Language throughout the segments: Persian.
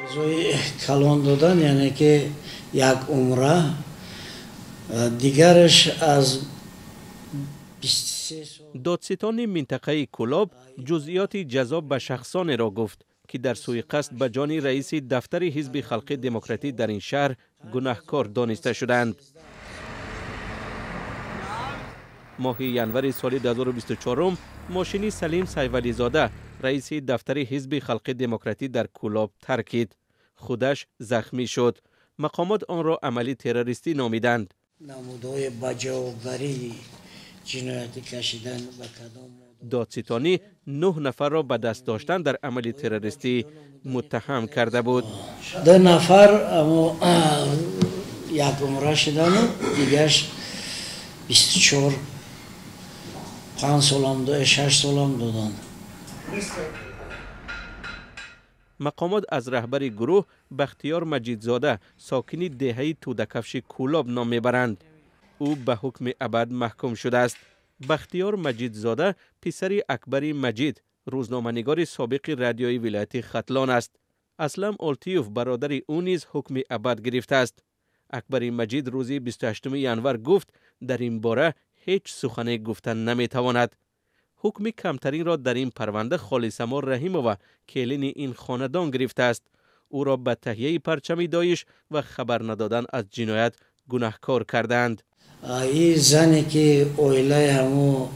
جزای کلان دادن یعنی که یک عمره دیگرش از 23 سال. دادستان منطقه کولاب جزئیات جذاب به شخصانی را گفت که در سوی قصد به جان رئیس دفتر حزب خلق دموکراتی در این شهر گناهکار دانسته شدند. ماه ینور سال 2024 ماشین سلیم سیولی زاده رئیس دفتر حزب خلق دموکراتی در کولاب ترکید. خودش زخمی شد. مقامات آن را عملی تروریستی نامیدند. نمودهای بجاوگری جنایتی کشیدن به کدام دادستانی 9 نفر را به دست داشتن در عمل تروریستی متهم کرده بود. 2 نفر اما یک عمره شدن و دیگرش 24 5 سالم دادن 6 سالم دادن. مقامات از رهبر گروه بختیار مجیدزاده ساکن دهه تودکفش کولاب نام میبرند. او به حکم ابد محکوم شده است. بختیار مجیدزاده پسر اکبر مجید روزنامه‌نگار سابق رادیوی ولایت ختلان است. اسلم آلتیوف برادر او نیز حکم ابد گرفته است. اکبر مجید روز 28 ینور گفت در این باره هیچ سخنی گفتن نمیتواند. حکم کمترین را در این پرونده خالصما رحیمووا کلین این خاندان گرفته است. او را به تهیه پرچم داعش و خبر ندادن از جنایت گناهکار کردند. این زنی که اویله همو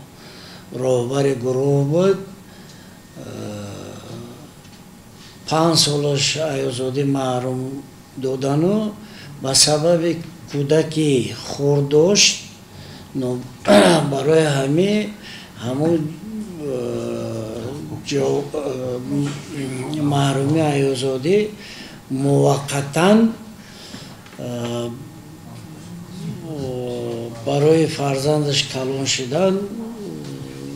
راهبر گروه بود 5 سالش آزادی محروم دادن و به سبب کودکی خرد داشت برای همون محرومی آزادی موقتا برای فرزندش کلان شدن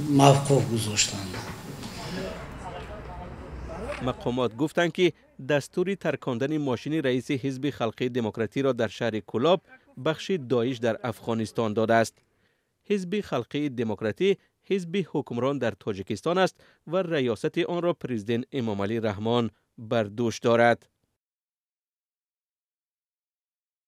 موقوف گذاشتند. مقامات گفتند که دستور ترکاندن ماشین رئیس حزب خلق دموکراتی را در شهر کولاب بخش داعش در افغانستان داده است. حزب خلق دموکراتی حزب حکمران در تاجیکستان است و ریاست آن را پرزیدنت امام علی رحمان بر دوش دارد.